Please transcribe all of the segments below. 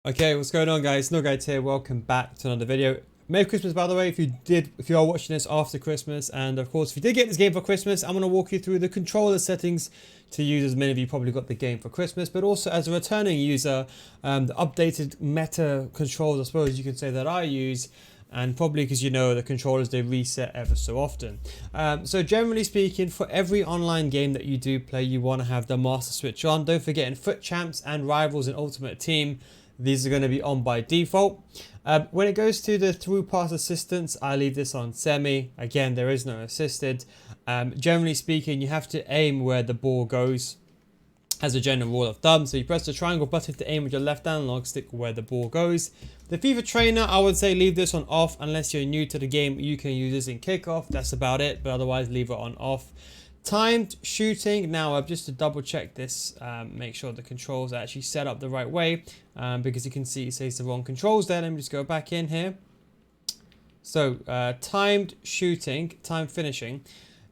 Okay, what's going on, guys? No Guide here. Welcome back to another video. Merry Christmas, by the way, if you are watching this after Christmas, and of course if you did get this game for Christmas, I'm going to walk you through the controller settings to use, as many of you probably got the game for Christmas, but also as a returning user, the updated meta controls, I suppose you could say, that I use, and probably because you know the controllers, they reset ever so often. So generally speaking, for every online game that you do play, you want to have the master switch on. Don't forget, in Foot Champs and Rivals and Ultimate Team, these are going to be on by default. When it goes to the through pass assistance, I leave this on semi. Again, there is no assisted. Generally speaking, you have to aim where the ball goes as a general rule of thumb. So you press the triangle button to aim with your left analog stick where the ball goes. The FIFA trainer, I would say leave this on off unless you're new to the game. You can use this in kickoff. That's about it. But otherwise, leave it on off. Timed shooting. Now, just to double check this, make sure the controls are actually set up the right way, because you can see it says the wrong controls there. Let me just go back in here. So timed shooting, time finishing.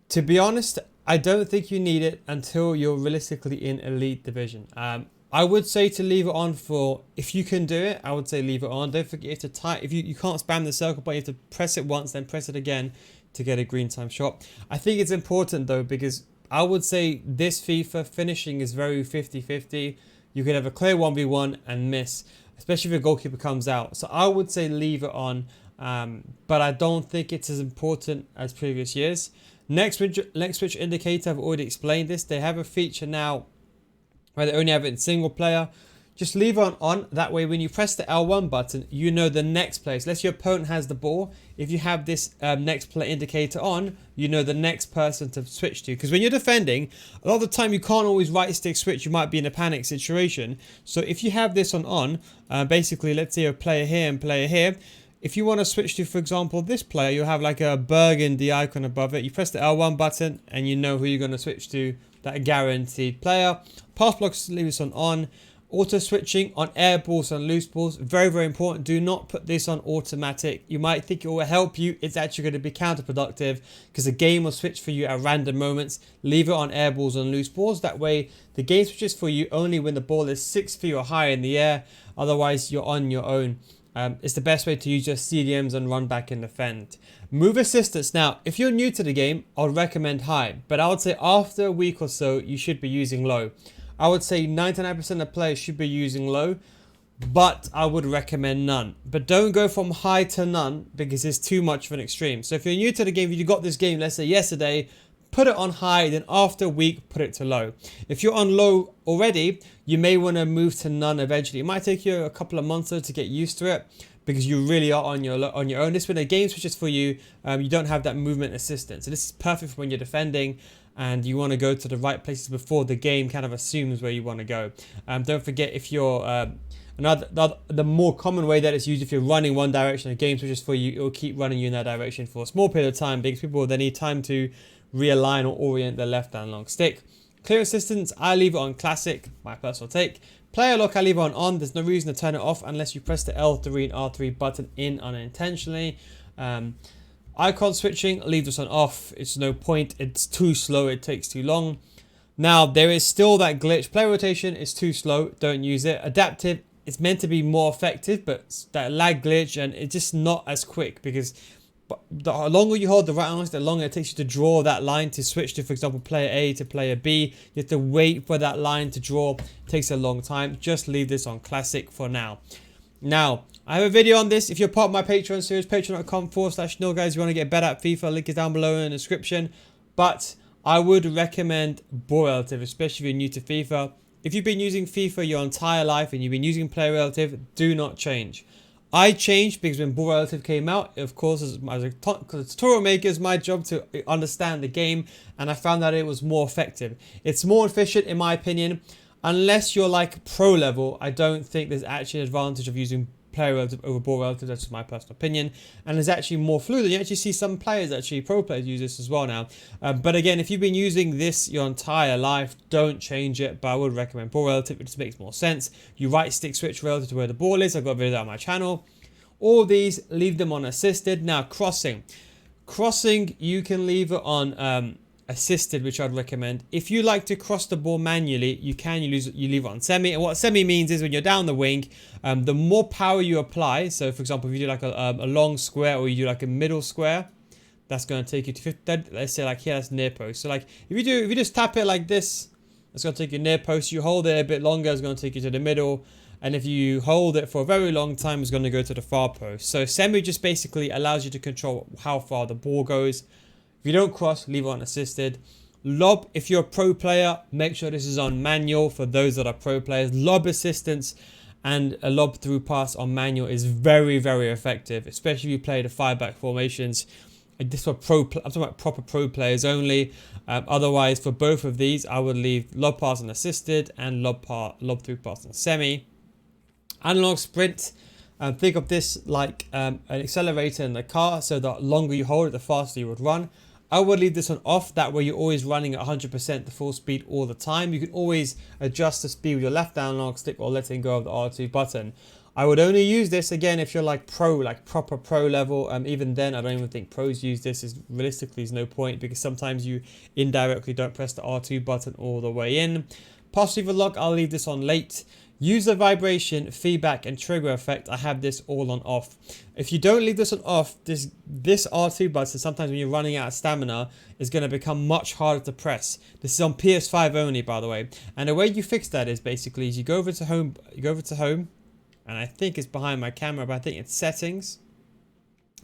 To be honest, I don't think you need it until you're realistically in Elite Division. I would say to leave it on for, if you can do it, I would say leave it on. Don't forget to type, if you can't spam the circle button, you have to press it once, then press it again to get a green time shot. I think it's important though, because I would say this FIFA finishing is very 50-50. You could have a clear 1v1 and miss, especially if your goalkeeper comes out. So I would say leave it on, but I don't think it's as important as previous years. Next switch indicator, I've already explained this. They have a feature now where they only have it in single player. Just leave it on. That way, when you press the L1 button, you know the next place. Let's say your opponent has the ball. If you have this next play indicator on, you know the next person to switch to. Because when you're defending, a lot of the time you can't always right stick switch. You might be in a panic situation. So if you have this on, basically, let's say a player here and player here. If you want to switch to, for example, this player, you'll have like a burgundy icon above it. You press the L1 button and you know who you're going to switch to. That guaranteed player. Pass blocks, leave this on. Auto switching on air balls and loose balls, very, very important. Do not put this on automatic. You might think it will help you. It's actually going to be counterproductive because the game will switch for you at random moments. Leave it on air balls and loose balls. That way the game switches for you only when the ball is 6 feet or higher in the air. Otherwise, you're on your own. It's the best way to use your CDMs and run back and defend. Move assistance. Now, if you're new to the game, I'd recommend high. But I would say after a week or so, you should be using low. I would say 99% of players should be using low, but I would recommend none. But don't go from high to none because it's too much of an extreme. So if you're new to the game, if you got this game, let's say yesterday, put it on high, then after a week, put it to low. If you're on low already, you may want to move to none eventually. It might take you a couple of months to get used to it because you really are on your own. This, when the game switches for you, you don't have that movement assistance. So this is perfect for when you're defending and you want to go to the right places before the game kind of assumes where you want to go. Don't forget, if you're the more common way that it's used, if you're running one direction, the game switches for you, it will keep running you in that direction for a small period of time because people will then need time to realign or orient their left analog stick. Clear assistance, I leave it on classic, my personal take. Player lock, I leave it on. There's no reason to turn it off unless you press the L3 and R3 button in unintentionally. Icon switching, leave this on off. It's no point. It's too slow. It takes too long. Now, there is still that glitch. Player rotation is too slow. Don't use it. Adaptive, it's meant to be more effective, but that lag glitch, and it's just not as quick because the longer you hold the right analog, the longer it takes you to draw that line to switch to, for example, player A to player B. You have to wait for that line to draw. It takes a long time. Just leave this on classic for now. Now, I have a video on this. If you're part of my Patreon series, patreon.com/nilguys, you want to get better at FIFA, link is down below in the description. But I would recommend ball relative, especially if you're new to FIFA. If you've been using FIFA your entire life and you've been using player relative, do not change. I changed because when ball relative came out, of course, as a tutorial maker, it's my job to understand the game, and I found that it was more effective. It's more efficient, in my opinion. Unless you're like pro level, I don't think there's actually an advantage of using player relative over ball relative. That's just my personal opinion. And there's actually more fluid. You actually see some players, actually pro players, use this as well now. But again, if you've been using this your entire life, don't change it. But I would recommend ball relative. It just makes more sense. You right stick switch relative to where the ball is. I've got a video on my channel. All these, leave them on assisted. Now, crossing. Crossing, you can leave it on assisted, which I'd recommend. If you like to cross the ball manually, you can. You leave it on semi. And what semi means is when you're down the wing, the more power you apply. So, for example, if you do like a long square or you do like a middle square, that's going to take you to 50. Let's say like here, that's near post. So like if you just tap it like this, it's going to take you near post. You hold it a bit longer, it's going to take you to the middle. And if you hold it for a very long time, it's going to go to the far post. So semi just basically allows you to control how far the ball goes. If you don't cross, leave it on assisted. Lob, if you're a pro player, make sure this is on manual for those that are pro players. Lob assistance and a lob through pass on manual is very, very effective, especially if you play the 5-back formations. This for I'm talking about proper pro players only. Otherwise, for both of these, I would leave lob pass on assisted and lob through pass on semi. Analog sprint. Think of this like an accelerator in the car. So the longer you hold it, the faster you would run. I would leave this one off. That way you're always running at 100% the full speed all the time. You can always adjust the speed with your left analog stick or letting go of the R2 button. I would only use this again if you're like pro, like proper pro level. Even then, I don't even think pros use this. Realistically, there's no point because sometimes you indirectly don't press the R2 button all the way in. Pass receiver lock, I'll leave this on late. User vibration, feedback, and trigger effect, I have this all on off. If you don't leave this on off, this R2 button, sometimes when you're running out of stamina, is going to become much harder to press. This is on PS5 only, by the way. And the way you fix that is basically you go over to home, and I think it's behind my camera, but I think it's settings.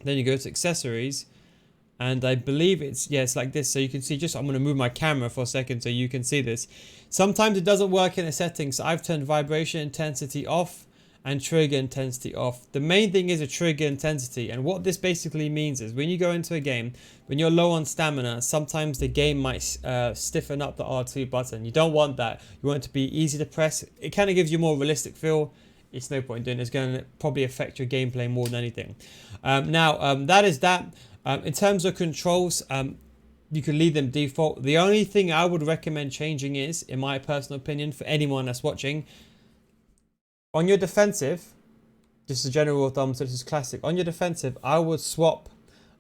Then you go to accessories. And I believe it's like this. So you can see I'm going to move my camera for a second so you can see this. Sometimes it doesn't work in the settings. So I've turned vibration intensity off and trigger intensity off. The main thing is a trigger intensity. And what this basically means is when you go into a game, when you're low on stamina, sometimes the game might stiffen up the R2 button. You don't want that. You want it to be easy to press. It kind of gives you a more realistic feel. It's no point doing it. It's going to probably affect your gameplay more than anything. That is that. In terms of controls, you can leave them default. The only thing I would recommend changing is, in my personal opinion, for anyone that's watching, on your defensive, just a general rule of thumb, so this is classic. On your defensive, I would swap.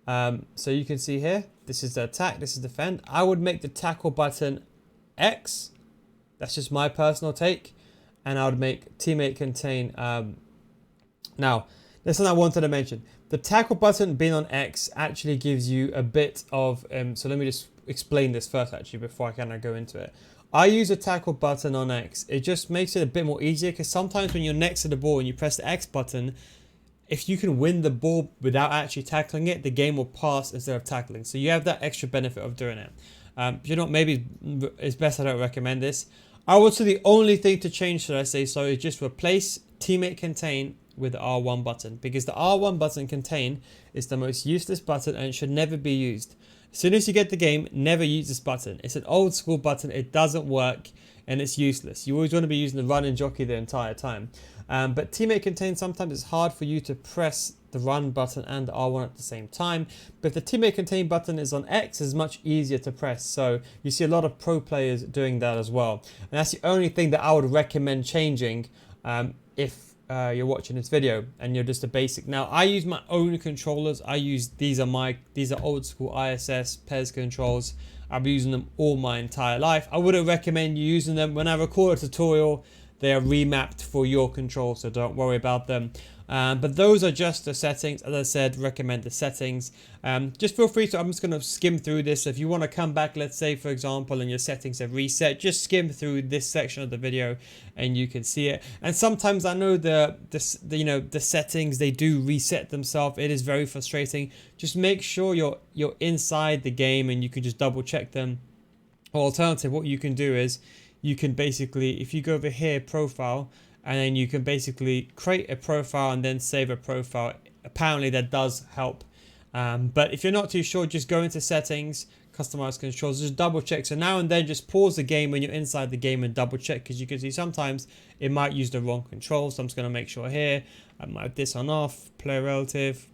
So you can see here, this is the attack, this is defend. I would make the tackle button X. That's just my personal take. And I would make teammate contain. Now, that's something I wanted to mention. The tackle button being on X actually gives you a bit of, so let me just explain this first actually before I kind of go into it. I use a tackle button on X. It just makes it a bit more easier because sometimes when you're next to the ball and you press the X button, if you can win the ball without actually tackling it, the game will pass instead of tackling. So you have that extra benefit of doing it. You know, maybe it's best I don't recommend this. I would say the only thing to change, should I say so, is just replace teammate contain with the R1 button, because the R1 button contain is the most useless button and it should never be used. As soon as you get the game, never use this button. It's an old school button, it doesn't work and it's useless. You always want to be using the run and jockey the entire time. But teammate contain, sometimes it's hard for you to press the run button and the R1 at the same time. But if the teammate contain button is on X, it's much easier to press. So you see a lot of pro players doing that as well. And that's the only thing that I would recommend changing if you're watching this video and you're just a basic. Now I use my own controllers. These are old school ISS PES controls. I've been using them all my entire life. I wouldn't recommend you using them. When I record a tutorial, they are remapped for your control, so don't worry about them. But those are just the settings. As I said, recommend the settings. Just feel free to, I'm just going to skim through this. If you want to come back, let's say, for example, and your settings have reset, just skim through this section of the video and you can see it. And sometimes I know the settings, they do reset themselves. It is very frustrating. Just make sure you're inside the game and you can just double check them. Or alternative, what you can do is you can basically, if you go over here, profile, and then you can basically create a profile and then save a profile. Apparently that does help. But if you're not too sure, just go into settings, customize controls, just double check. So now and then just pause the game when you're inside the game and double check, because you can see sometimes it might use the wrong control. So I'm just going to make sure here, I might have this on off, player relative,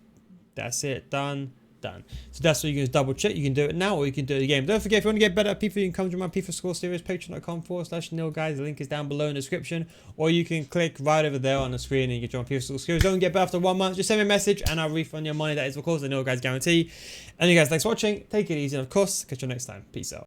that's it, done. So that's what you can just double check. You can do it now or you can do it again. Don't forget, if you want to get better at FIFA, you can come to my FIFA School Series, patreon.com/Neil, guys. The link is down below in the description, or you can click right over there on the screen and you can join FIFA School Series. Don't get better after 1 month. Just send me a message and I'll refund your money. That is, of course, the Neil Guys guarantee. And you guys, thanks for watching. Take it easy, and of course, catch you next time. Peace out.